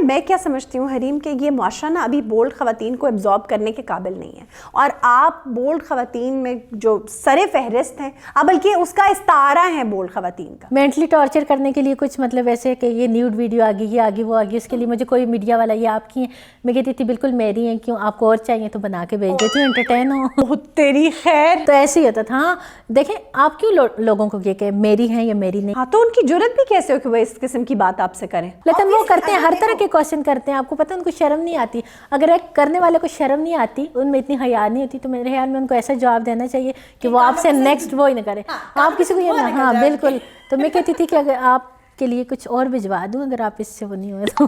میں کیا سمجھتی ہوں حریم کہ یہ معاشرہ نا ابھی بولڈ خواتین کو ایبزارب کرنے کے قابل نہیں ہے, اور آپ بولڈ خواتین میں جو سر فہرست ہیں, آپ بلکہ اس کا استعارہ ہیں بولڈ خواتین کا. مینٹلی ٹارچر کرنے کے لیے کچھ مطلب ایسے کہ یہ نیوڈ ویڈیو آ گئی, یہ آ گئی, وہ آ گئی, اس کے لیے مجھے کوئی میڈیا والا یہ آپ کی ہیں, میں کہتی تھی بالکل میری ہیں, کیوں آپ کو اور چاہیے تو بنا کے بھیج دیتی ہوں, انٹرٹین ہو. تیری خیر. تو ایسے ہی ہوتا تھا. ہاں دیکھیں آپ کیوں لوگوں کو یہ کہ میری ہیں یا میری نہیں. ہاں تو ان کی جرت بھی کیسے ہو کہ وہ اس قسم کی بات آپ سے کریں. لیکن وہ کرتے ہیں, ہر طرح کے کوشچن کرتے ہیں. آپ کو پتہ ہے ان کو شرم نہیں آتی. اگر ایک کرنے والے کو شرم نہیں آتی, ان میں اتنی حیا نہیں ہوتی, تو میرے خیال میں ان کو ایسا جواب دینا چاہیے کہ وہ آپ سے نیکسٹ وہ ہی نہ کرے. آپ کسی کو یہ نہ, ہاں بالکل. تو میں کہتی تھی کہ اگر آپ کے لیے کچھ اور بھجوا دوں اگر آپ اس سے وہ نہیں ہوئے تو.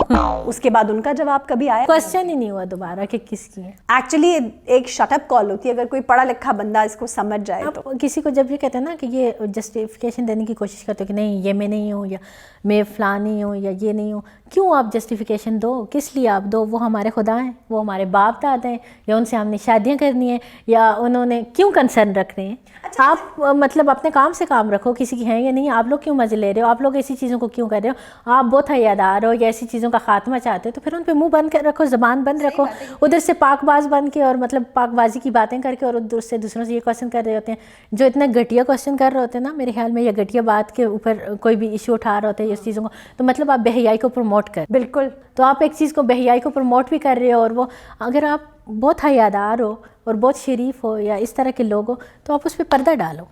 اس کے بعد ان کا جواب کبھی آیا؟ کوشچن ہی نہیں ہوا دوبارہ کہ کس کی ہے. ایکچولی ایک شٹ اپ کال ہوتی ہے اگر کوئی پڑھا لکھا بندہ اس کو سمجھ جائے تو. کسی کو جب یہ کہتے ہیں نا کہ یہ جسٹیفیکیشن دینے کی کوشش کرتے ہو کہ نہیں یہ میں نہیں ہوں, یا میں فلاں نہیں ہوں, یا یہ نہیں ہوں, کیوں آپ جسٹیفیکیشن دو, کس لیے آپ دو؟ وہ ہمارے خدا ہیں, وہ ہمارے باپ دادا ہیں, یا ان سے ہم نے شادیاں کرنی ہیں, یا انہوں نے کیوں کنسرن رکھ رہے ہیں. آپ مطلب اپنے کام سے کام رکھو, کسی کی ہیں یا نہیں. آپ لوگ کیوں مزے لے رہے ہو, آپ لوگ ایسی چیزوں کو کیوں کر رہے ہو, آپ بہت حیادار ہو یا ایسی چیزوں کا خاتمہ چاہتے ہو تو پھر ان پہ منہ بند کر رکھو, زبان بند رکھو. ادھر سے پاک باز بن کے اور مطلب پاک بازی کی باتیں کر کے, اور ادھر سے دوسروں سے یہ کوشچن کر رہے ہوتے ہیں جو اتنا گھٹیا کوشچن کر رہے ہوتے ہیں نا, میرے خیال میں, یا گھٹیا بات کے اوپر کوئی بھی ایشو اٹھا رہے ہوتے ہیں اس چیزوں کو, تو مطلب آپ بے حیائی کو پروموٹ کر. بالکل. تو آپ ایک چیز کو بے حیائی کو پروموٹ بھی کر رہے ہو, اور وہ اگر آپ بہت حیادار ہو اور بہت شریف ہو یا اس طرح کے لوگ ہو تو آپ اس پہ پردہ ڈالو,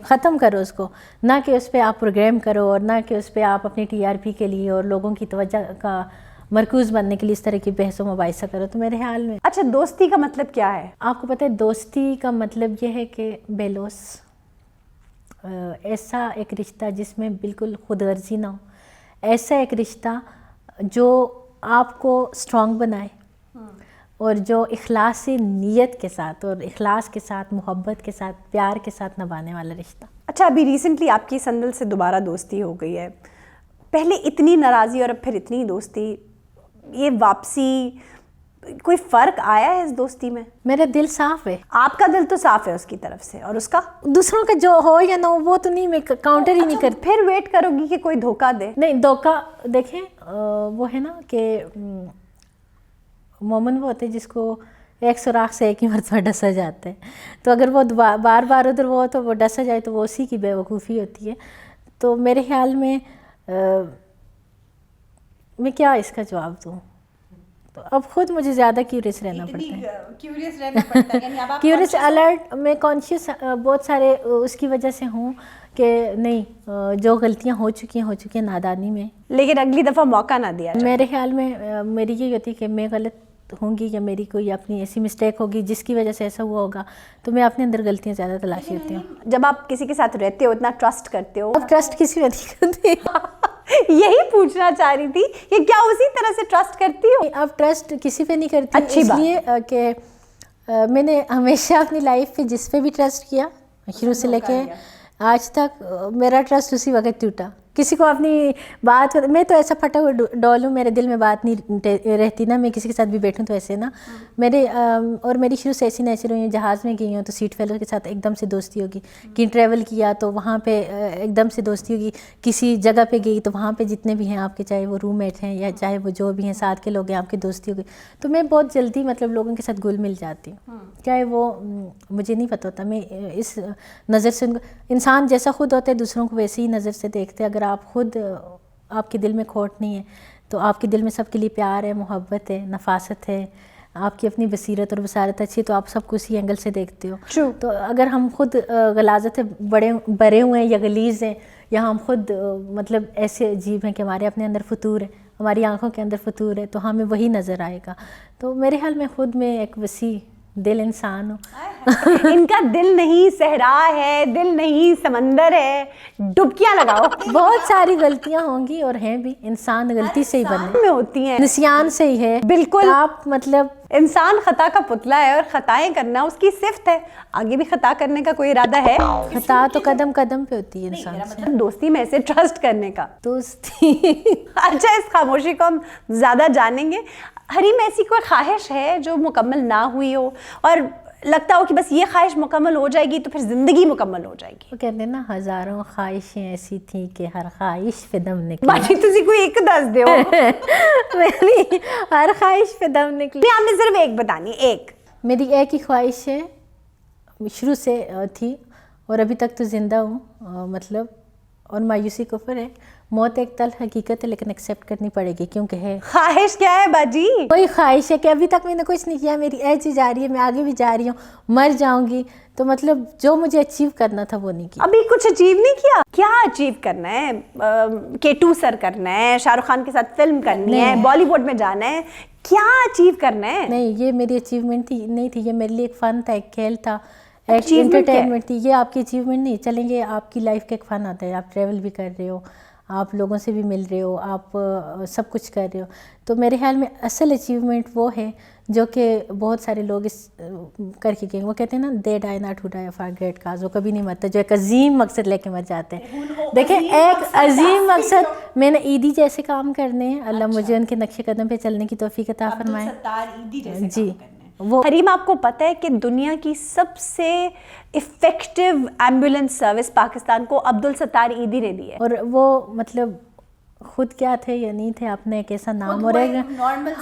ختم کرو اس کو, نہ کہ اس پہ آپ پروگرام کرو, اور نہ کہ اس پہ آپ اپنی ٹی آر پی کے لیے اور لوگوں کی توجہ کا مرکوز بننے کے لیے اس طرح کی بحث و مباحثہ کرو. تو میرے خیال میں اچھا دوستی کا مطلب کیا ہے؟ آپ کو پتہ ہے دوستی کا مطلب یہ ہے کہ بے لوث, ایسا ایک رشتہ جس میں بالکل خود غرضی نہ ہو, ایسا ایک رشتہ جو آپ کو اسٹرانگ بنائے, اور جو اخلاص نیت کے ساتھ اور اخلاص کے ساتھ, محبت کے ساتھ, پیار کے ساتھ نبھانے والا رشتہ. اچھا ابھی ریسنٹلی آپ کی سندل سے دوبارہ دوستی ہو گئی ہے, پہلے اتنی ناراضی اور اب پھر اتنی دوستی, یہ واپسی, کوئی فرق آیا ہے اس دوستی میں؟ میرا دل صاف ہے. آپ کا دل تو صاف ہے اس کی طرف سے, اور اس کا دوسروں کا جو ہو یا نہ ہو وہ تو نہیں, میں کاؤنٹر ہی نہیں کرتی. پھر ویٹ کرو گی کہ کوئی دھوکہ دے؟ نہیں, دھوکہ دیکھیں وہ ہے نا کہ مومن وہ ہوتے جس کو ایک سوراخ سے ایک ہی مرتبہ ڈسا جاتا ہے, تو اگر وہ بار بار ادھر وہ تو وہ ڈسا جائے تو وہ اسی کی بے وقوفی ہوتی ہے. تو میرے خیال میں میں کیا اس کا جواب دوں, تو اب خود مجھے زیادہ کیوریس رہنا پڑتا ہے. کیوریس الرٹ, میں کانشیس بہت سارے اس کی وجہ سے ہوں کہ نہیں جو غلطیاں ہو چکی ہیں نادانی میں, لیکن اگلی دفعہ موقع نہ دیا. میرے خیال میں میری یہ ہوتی ہے کہ میں غلط ہوں گی یا میری کوئی اپنی ایسی مسٹیک ہوگی جس کی وجہ سے ایسا ہوا ہوگا, تو میں اپنے اندر غلطیاں زیادہ تلاشی ہوتی ہوں. جب آپ کسی کے ساتھ رہتے ہو, اتنا ٹرسٹ کرتے ہو, اب ٹرسٹ کسی پہ نہیں کرتی. یہی پوچھنا چاہ رہی تھی کہ کیا اسی طرح سے ٹرسٹ کرتی ہو؟ اب ٹرسٹ کسی پہ نہیں کرتی, اچھی اس لیے کہ میں نے ہمیشہ اپنی لائف پہ جس پہ بھی ٹرسٹ کیا شروع سے لے کے آج تک, میرا ٹرسٹ اسی وقت ٹوٹا. کسی کو اپنی بات, میں تو ایسا پھٹا ہوا ڈول ہوں, میرے دل میں بات نہیں رہتی نا, میں کسی کے ساتھ بھی بیٹھوں تو ایسے نا میرے, اور میری شروع سے ایسی نیچر ہوئی ہیں, جہاز میں گئی ہوں تو سیٹ فیلو کے ساتھ ایک دم سے دوستی ہوگی, کہیں ٹریول کیا تو وہاں پہ ایک دم سے دوستی ہوگی, کسی جگہ پہ گئی تو وہاں پہ جتنے بھی ہیں آپ کے, چاہے وہ روم میٹ ہیں یا چاہے وہ جو بھی ہیں ساتھ کے لوگ ہیں, آپ کی دوستی ہوگی. تو میں بہت جلدی مطلب لوگوں کے ساتھ گل مل جاتی ہوں, چاہے وہ مجھے نہیں پتہ ہوتا. میں اس نظر سے انسان جیسا خود ہوتا ہے دوسروں کو ویسے ہی نظر سے دیکھتے ہیں. اگر آپ خود, آپ کے دل میں کھوٹ نہیں ہے تو آپ کے دل میں سب کے لیے پیار ہے, محبت ہے, نفاست ہے, آپ کی اپنی بصیرت اور بصارت اچھی ہے, تو آپ سب کو اسی اینگل سے دیکھتے ہو. تو اگر ہم خود غلاظت بڑے ہوئے ہیں یا غلیظ ہیں, یا ہم خود مطلب ایسے عجیب ہیں کہ ہمارے اپنے اندر فتور ہے, ہماری آنکھوں کے اندر فتور ہے, تو ہمیں وہی نظر آئے گا. تو میرے خیال میں خود میں ایک وسیع دل انسان ہوں. ان کا دل نہیں صحرا ہے, دل نہیں سمندر ہے, ڈبکیاں لگاؤ. بہت ساری غلطیاں ہوں گی اور ہیں بھی, انسان غلطی سے ہی بنے میں ہوتی ہیں, نسیان سے ہی ہے. بالکل, آپ مطلب انسان خطا کا پتلا ہے اور خطائیں کرنا اس کی صفت ہے. آگے بھی خطا کرنے کا کوئی ارادہ ہے؟ خطا تو قدم قدم پہ ہوتی ہے انسان سے. دوستی میں سے ٹرسٹ کرنے کا دوستی اچھا, اس خاموشی کو ہم زیادہ جانیں گے. حریم ایسی کوئی خواہش ہے جو مکمل نہ ہوئی ہو, اور لگتا ہو کہ بس یہ خواہش مکمل ہو جائے گی تو پھر زندگی مکمل ہو جائے گی؟ وہ کہتے ہیں نا ہزاروں خواہشیں ایسی تھیں کہ ہر خواہش پہ دم نکلی. باقی تسی کوئی ایک دس دیو. میری ہر خواہش پہ دم نکلی. آپ نے صرف ایک بتانی, ایک. میری ایک ہی خواہش ہے, شروع سے تھی اور ابھی تک تو زندہ ہوں, مطلب, اور مایوسی کفر ہے, موت ایک تلخ حقیقت ہے لیکن ایکسیپٹ کرنی پڑے گی کیونکہ ہے. خواہش کیا ہے باجی؟ کوئی خواہش ہے کہ ابھی تک میں نے کچھ نہیں کیا, میری ایج ہی جا رہی ہے, میں آگے بھی جا رہی ہوں, مر جاؤں گی تو مطلب جو مجھے اچیو کرنا تھا وہ نہیں کیا. ابھی کچھ اچیو نہیں کیا؟ کیا اچیو کرنا ہے؟ K2 سر کرنا ہے, شاہ رخ خان کے ساتھ فلم کرنی ہے, بالی ووڈ میں جانا ہے, کیا اچیو کرنا ہے؟ نہیں, یہ میری اچیومنٹ نہیں تھی, یہ میرے لیے ایک فن تھا, ایک کھیل تھا, ایک انٹرٹینمنٹ تھی. یہ آپ کی اچیومنٹ نہیں, چلیں گے آپ کی لائف کا ایک فن آتا ہے, آپ ٹریول بھی کر رہے ہو, آپ لوگوں سے بھی مل رہے ہو, آپ سب کچھ کر رہے ہو. تو میرے خیال میں اصل اچیومنٹ وہ ہے جو کہ بہت سارے لوگ اس کر کے گئے. وہ کہتے ہیں نا they die not who die for great cause, وہ کبھی نہیں مرتا جو ایک عظیم مقصد لے کے مر جاتے ہیں. دیکھیں ایک عظیم مقصد, میں نے عیدی جیسے کام کرنے ہیں, اللہ مجھے ان کے نقش قدم پہ چلنے کی توفیق عطا فرمائے. جی. وہ حریم, آپ کو پتہ ہے کہ دنیا کی سب سے افیکٹو ایمبولینس سروس پاکستان کو عبدالستار عیدی نے دی ہے. اور وہ مطلب خود کیا تھے یا نہیں تھے, آپ نے ایک ایسا نام, اور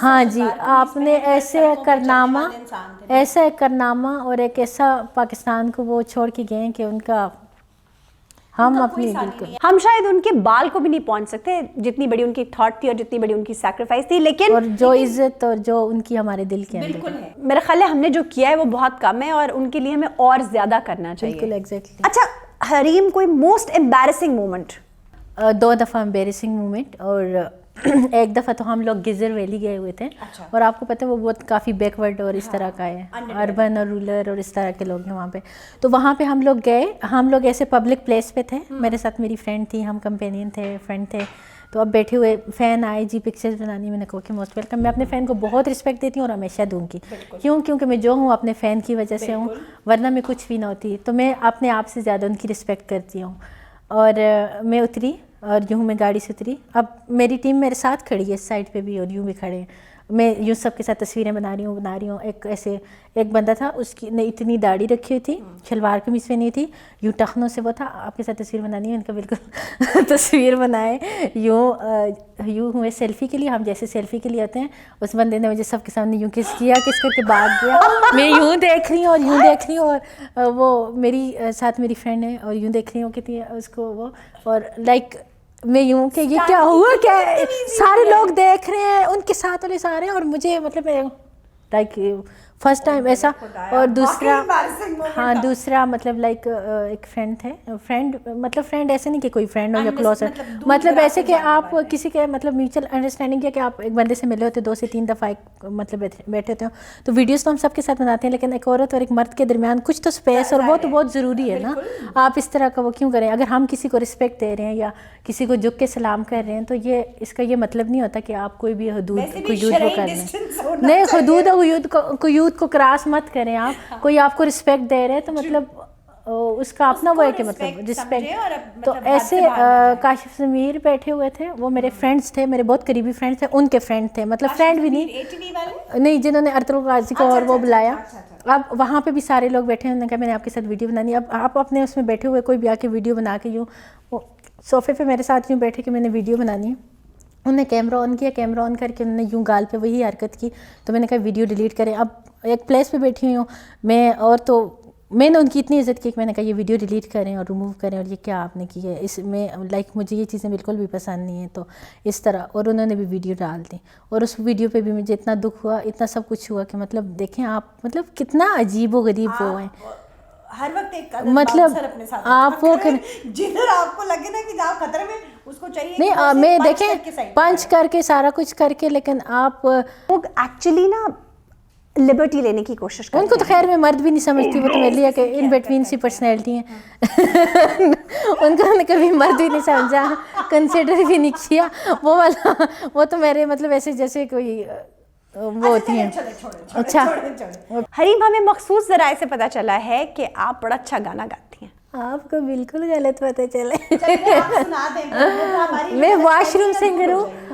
ہاں جی, آپ نے ایسے ایک کارنامہ اور ایک ایسا پاکستان کو وہ چھوڑ کے گئے کہ ان کا ہم اپنی بالکل, ہم شاید ان کے بال کو بھی نہیں پہنچ سکتے جتنی بڑی ان کی تھاٹ تھی اور جتنی بڑی ان کی سیکریفائس تھی, لیکن اور جو عزت اور جو ان کی ہمارے دل کے اندر ہے, میرا خیال ہے ہم نے جو کیا ہے وہ بہت کم ہے اور ان کے لیے ہمیں اور زیادہ کرنا چاہیے. بالکل ایگزیکٹلی. اچھا حریم, کوئی موسٹ امبیرسنگ مومنٹ؟ 2 دفعہ امبیرسنگ مومنٹ, اور ایک دفعہ تو ہم لوگ گزر ویلی گئے ہوئے تھے, اور آپ کو پتہ ہے وہ بہت کافی بیک ورڈ اور اس طرح کا ہے, اربن اور رولر اور اس طرح کے لوگ ہیں وہاں پہ. تو وہاں پہ ہم لوگ گئے, ہم لوگ ایسے پبلک پلیس پہ تھے, میرے ساتھ میری فرینڈ تھی, ہم کمپینین تھے, فرینڈ تھے. تو اب بیٹھے ہوئے فین آئے جی پکچرز بنانی, میں نے کہا کہ موسٹ ویلکم. میں اپنے فین کو بہت رسپیکٹ دیتی ہوں اور ہمیشہ دوں گی, کیونکہ میں جو ہوں اپنے فین کی وجہ سے ہوں, ورنہ میں کچھ بھی نہ ہوتی. تو میں اپنے آپ سے زیادہ ان کی رسپیکٹ کرتی ہوں. اور میں اتری اور یوں میں گاڑی سے اتری, اب میری ٹیم میرے ساتھ کھڑی ہے اس سائڈ پہ بھی اور یوں بھی کھڑے ہیں, میں یوں سب کے ساتھ تصویریں بنا رہی ہوں. ایک بندہ تھا, اس کی نے اتنی داڑھی رکھی ہوئی تھی, شلوار قمیص پہ نہیں تھی, یوں ٹخنوں سے وہ تھا, آپ کے ساتھ تصویر بنانی ہے, ان کا بالکل تصویر بنائے, یوں ہوئے سیلفی کے لیے, ہم جیسے سیلفی کے لیے آتے ہیں. اس بندے نے مجھے سب کے سامنے یوں کس کر کے بھاگ گیا, میں یوں دیکھ رہی ہوں اور یوں دیکھ رہی ہوں, اور وہ میری ساتھ میری فرینڈ ہے اور یوں دیکھ رہی ہوں کتنی اس کو وہ, اور لائک میں یوں کہ یہ کیا ہوا, کیا سارے لوگ دیکھ رہے ہیں, ان کے ساتھ والے سارے, اور مجھے مطلب لائک فرسٹ ٹائم ایسا. اور دوسرا مطلب لائک ایک فرینڈ تھے, فرینڈ ایسے نہیں کہ کوئی فرینڈ ہو یا کلوز ہے, مطلب ایسے کہ آپ کسی کے مطلب میوچل انڈرسٹینڈنگ کیا کہ آپ ایک بندے سے ملے ہوتے 2 سے 3 دفعہ مطلب بیٹھے ہوتے ہو. تو ویڈیوز تو ہم سب کے ساتھ بناتے ہیں, لیکن ایک عورت اور ایک مرد کے درمیان کچھ تو اسپیس, اور وہ تو بہت ضروری ہے نا. آپ اس طرح کا وہ کیوں کریں؟ اگر ہم کسی کو رسپیکٹ دے رہے ہیں یا کسی کو جھک کے سلام کر رہے ہیں, تو یہ اس کا یہ مطلب نہیں ہوتا کہ آپ کوئی بھی حدود کو کر لیں. نہیں, حدود کو کراس مت کریں آپ. کوئی آپ کو رسپیکٹ دے رہے ہیں تو مطلب اس کا اپنا وہ ہے کہ مطلب رسپیکٹ. تو ایسے کاشف ضمیر بیٹھے ہوئے تھے, وہ میرے فرینڈس تھے, میرے بہت قریبی فرینڈس تھے, ان کے فرینڈ تھے, مطلب فرینڈ بھی نہیں, جنہوں نے ارطغرل غازی کو اور وہ بلایا. اب وہاں پہ بھی سارے لوگ بیٹھے ہیں, انہوں نے کہا میں نے آپ کے ساتھ ویڈیو بنانی ہے. اب آپ اپنے اس میں بیٹھے ہوئے, کوئی بھی آ کے ویڈیو بنا کے یوں صوفے پہ میرے ساتھ یوں بیٹھے کہ میں نے ویڈیو بنانی ہے. انہوں نے کیمرہ آن کیا, کیمرہ آن کر کے انہوں نے یوں گال پہ وہی حرکت کی, تو میں نے کہا ویڈیو ڈیلیٹ کریں. اب ایک پلیس پہ بیٹھی ہوئی ہوں میں, اور تو میں نے ان کی اتنی عزت کی کہ میں نے کہا یہ ویڈیو ڈیلیٹ کریں اور ریموو کریں, اور یہ کیا آپ نے کی ہے اس میں, لائک مجھے یہ چیزیں بالکل بھی پسند نہیں ہیں. تو اس طرح, اور انہوں نے بھی ویڈیو ڈال دی, اور اس ویڈیو پہ بھی مجھے اتنا دکھ ہوا, اتنا سب کچھ ہوا کہ مطلب دیکھیں آپ مطلب کتنا عجیب و غریب وہ ہیں. ہر وقت ایک مطلب آپ وہ جدھر آپ کو لگے نا کہ آپ خطرے میں, اس کو چاہیے نہیں, میں دیکھیں پنچ کر کے سارا کچھ کر کے, لیکن آپ لوگ ایکچولی نا لبرٹی لینے کی کوشش کرتے ہیں. ان کو تو خیر میں مرد بھی نہیں سمجھتی, وہ تو میرے لیے کہ ان بٹوین سی پرسنالٹی ہیں. ان کو نے کبھی مرد بھی نہیں سمجھا, کنسیڈر بھی نہیں کیا وہ والا. وہ تو میرے مطلب ایسے جیسے کوئی وہ ہوتی ہیں. اچھا حریم, ہمیں مخصوص ذرائع سے پتہ چلا ہے کہ آپ بڑا اچھا گانا گاتی ہیں. آپ کو بالکل غلط پتہ چلے. میں واش روم سنگر ہوں,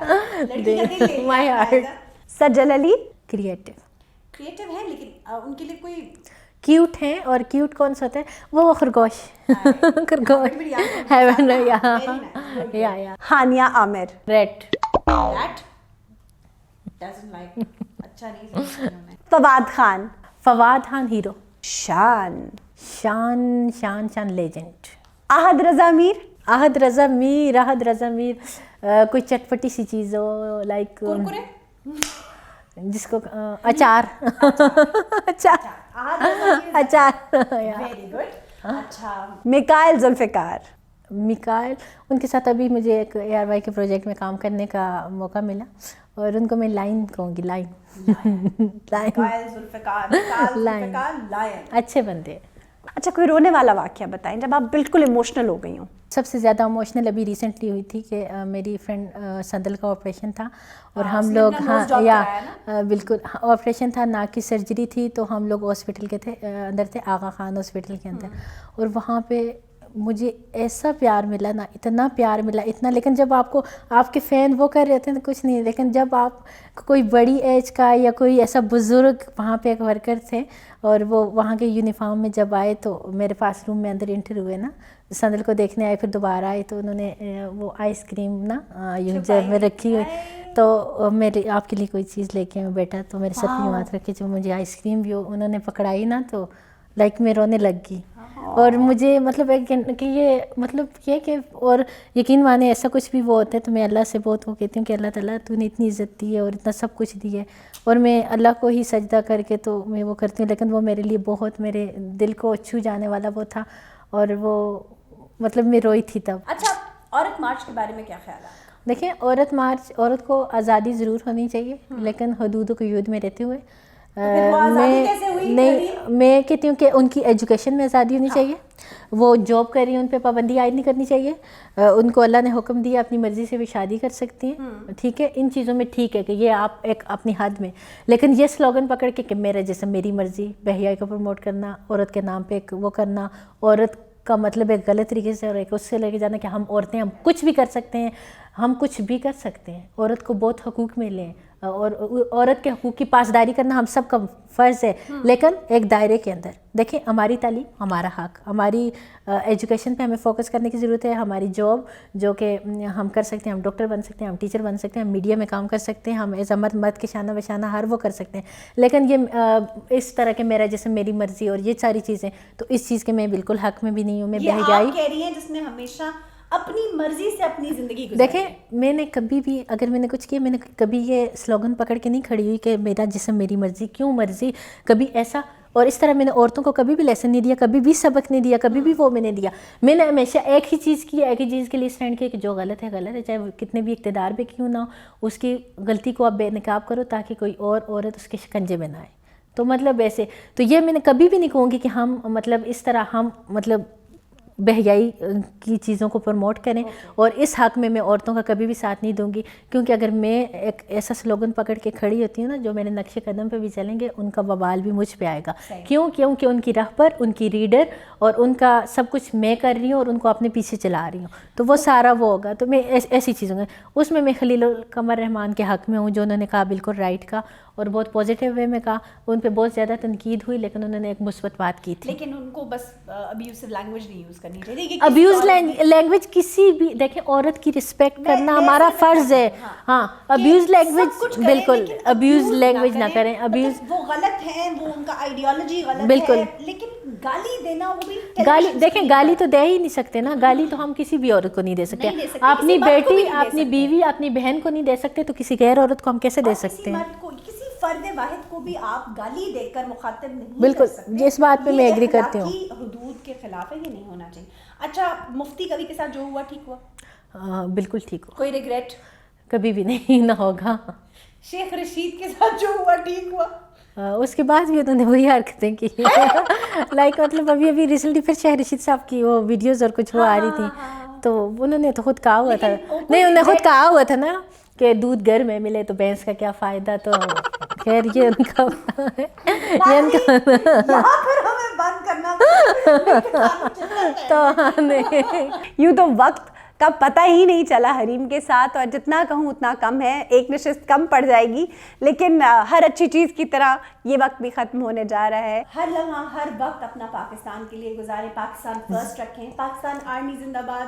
لڑکی کا دل لے My heart. Sajal Ali creative creative ہے لیکن ان کے لیے کوئی کیوٹ ہیں. اور کیوٹ کون سا ہوتا ہے وہ خرگوش خرگوش ہیون یا ہانیہ عامر ریٹ فواد خان فواد خان ہیرو شان شان شان شان لیجنڈ احد رضا میر احد رضا میر کوئی چٹپٹی سی چیز ہو لائک جس کو اچار اچار ویری گڈ. اچھا میکائل ذوالفقار میکائل ان کے ساتھ ابھی مجھے ایک اے آر وائی کے پروجیکٹ میں کام کرنے کا موقع ملا اور ان کو میں لائن کہوں گی لائن اچھے بندے. اچھا کوئی رونے والا واقعہ بتائیں جب آپ بالکل ایموشنل ہو گئی ہوں. سب سے زیادہ ایموشنل ابھی ریسنٹلی ہوئی تھی کہ میری فرینڈ صدر کا آپریشن تھا اور ہم لوگ بالکل آپریشن تھا ناک کی سرجری تھی تو ہم لوگ ہاسپٹل کے تھے اندر تھے آغا خان ہاسپٹل کے اندر اور وہاں پہ مجھے ایسا پیار ملا نا اتنا پیار ملا اتنا. لیکن جب آپ کو آپ کے فین وہ کر رہے تھے تو کچھ نہیں لیکن جب آپ کوئی بڑی ایج کا یا کوئی ایسا بزرگ وہاں پہ ایک ورکر تھے اور وہ وہاں کے یونیفارم میں جب آئے تو میرے پاس روم میں اندر انٹر ہوئے نا سندل کو دیکھنے آئے پھر دوبارہ آئے تو انہوں نے وہ آئس کریم نا جب میں رکھی ہوئی تو میرے آپ کے لیے کوئی چیز لے کے بیٹا تو میرے ساتھ یوں ہاتھ رکھے جو مجھے آئس کریم بھی انہوں نے پکڑائی نا تو لائک میں رونے لگ گئی. اور مجھے مطلب کہ یہ مطلب یہ کہ اور یقین مانے ایسا کچھ بھی وہ ہوتا ہے تو میں اللہ سے بہت وہ کہتی ہوں کہ اللہ تعالیٰ تو نے اتنی عزت دی ہے اور اتنا سب کچھ دی ہے اور میں اللہ کو ہی سجدہ کر کے تو میں وہ کرتی ہوں. لیکن وہ میرے لیے بہت میرے دل کو چھو جانے والا وہ تھا اور وہ مطلب میں روئی تھی تب. اچھا عورت مارچ کے بارے میں کیا خیال ہے؟ دیکھیں عورت مارچ عورت کو آزادی ضرور ہونی چاہیے لیکن حدود و قیود میں رہتے ہوئے میں کہتی ہوں کہ ان کی ایجوکیشن میں آزادی ہونی چاہیے. وہ جاب کر رہی ہیں ان پہ پابندی عائد نہیں کرنی چاہیے. ان کو اللہ نے حکم دیا اپنی مرضی سے بھی شادی کر سکتی ہیں ٹھیک ہے ان چیزوں میں ٹھیک ہے کہ یہ آپ ایک اپنی حد میں. لیکن یہ سلوگن پکڑ کے کہ میرا جسم میری مرضی بحیائی کو پروموٹ کرنا عورت کے نام پہ ایک وہ کرنا عورت کا مطلب ایک غلط طریقے سے اور ایک اس سے لے کے جانا کہ ہم عورتیں ہم کچھ بھی کر سکتے ہیں ہم کچھ بھی کر سکتے ہیں عورت کو بہت حقوق ملے ہیں اور عورت کے حقوق کی پاسداری کرنا ہم سب کا فرض ہے لیکن ایک دائرے کے اندر. دیکھیں ہماری تعلیم ہمارا حق ہماری ایجوکیشن پہ ہمیں فوکس کرنے کی ضرورت ہے. ہماری جاب جو کہ ہم کر سکتے ہیں ہم ڈاکٹر بن سکتے ہیں ہم ٹیچر بن سکتے ہیں ہم میڈیا میں کام کر سکتے ہیں ہم ایز مرد کے شانہ بشانہ ہر وہ کر سکتے ہیں. لیکن یہ اس طرح کے میرا جسم میری مرضی اور یہ ساری چیزیں تو اس چیز کے میں بالکل حق میں بھی نہیں ہوں. میں بہگائی کہہ رہی ہیں جس نے ہمیشہ اپنی مرضی سے اپنی زندگی گزاری. دیکھیں میں نے کبھی بھی اگر میں نے کچھ کیا میں نے کبھی یہ سلوگن پکڑ کے نہیں کھڑی ہوئی کہ میرا جسم میری مرضی کیوں مرضی کبھی ایسا اور اس طرح میں نے عورتوں کو کبھی بھی لیسن نہیں دیا کبھی بھی سبق نہیں دیا کبھی بھی وہ میں نے دیا. میں نے ہمیشہ ایک ہی چیز کی ایک ہی چیز کے لیے اسٹینڈ کیا کہ جو غلط ہے چاہے وہ کتنے بھی اقتدار پہ کیوں نہ ہو اس کی غلطی کو آپ بے نقاب کرو تاکہ کوئی اور عورت اس کے شکنجے میں نہ آئے. تو مطلب ایسے تو یہ میں نے کبھی بھی نہیں کہوں گی کہ ہم مطلب اس طرح ہم مطلب بہیائی کی چیزوں کو پروموٹ کریں اور اس حق میں عورتوں کا کبھی بھی ساتھ نہیں دوں گی کیونکہ اگر میں ایک ایسا سلوگن پکڑ کے کھڑی ہوتی ہوں نا جو میرے نقش قدم پہ بھی چلیں گے ان کا وبال بھی مجھ پہ آئے گا. کیونکہ ان کی راہ پر ان کی ریڈر اور ان کا سب کچھ میں کر رہی ہوں اور ان کو اپنے پیچھے چلا رہی ہوں تو وہ سارا وہ ہوگا. تو میں ایسی چیزوں میں اس میں خلیل القمر رحمان کے حق میں ہوں جو انہوں نے کہا بالکل رائٹ کا اور بہت پازیٹیو وے میں کہا. ان پہ بہت زیادہ تنقید ہوئی لیکن انہوں نے ایک مثبت بات کی تھی. لیکن ان کو بس ابیوزو لینگویج نہیں یوز کرنی چاہیے. ابیوز لینگویج کسی بھی دیکھیں عورت کی رسپیکٹ کرنا ہمارا فرض ہے. ہاں ابیوز لینگویج بالکل ابیوز لینگویج نہ کریں. ابیوز وہ غلط ہے وہ ان کا آئیڈیالوجی غلط بالکل ہے لیکن گالی دینا وہ بھی گالی دیکھیں گالی تو دے ہی نہیں سکتے نا. گالی تو ہم کسی بھی عورت کو نہیں دے سکتے. اپنی بیٹی اپنی بیوی اپنی بہن کو نہیں دے سکتے تو کسی غیر عورت کو ہم کیسے دے سکتے ہیں. کسی فرد واحد کو بھی آپ گالی دے کر مخاطب نہیں بالکل کر سکتے. اس بات پہ میں ایگری کرتی ہوں. حدود کے خلاف ہے یہ نہیں ہونا چاہیے. اچھا مفتی کبھی کے ساتھ جو ہوا ٹھیک ہوا؟ بالکل ٹھیک ہوا. کوئی ریگریٹ؟ کبھی بھی نہیں نہ ہوگا. شیخ رشید کے ساتھ جو ہوا ٹھیک ہوا؟ اس کے بعد بھی انہوں نے وہی حرکتیں کی لائک مطلب ابھی ریسنٹلی پھر شیخ رشید صاحب کی وہ ویڈیوز اور کچھ وہ آ رہی تھی تو انہوں نے تو خود کہا ہوا تھا نہیں انہوں نے خود کہا ہوا تھا نا کہ دودھ گھر میں ملے تو بھینس کا کیا فائدہ. تو خیر یہ ان کا تو یوں تو وقت کب پتہ ہی نہیں چلا حریم کے ساتھ, اور جتنا کہوں اتنا کم ہے, ایک نشست کم پڑ جائے گی, لیکن ہر اچھی چیز کی طرح یہ وقت بھی ختم ہونے جا رہا ہے. ہر لمحہ ہر وقت اپنا پاکستان کے لیے گزاریں, پاکستان فرسٹ رکھیں, پاکستان آرمی زندہ باد,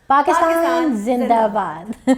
پاکستان زندہ باد.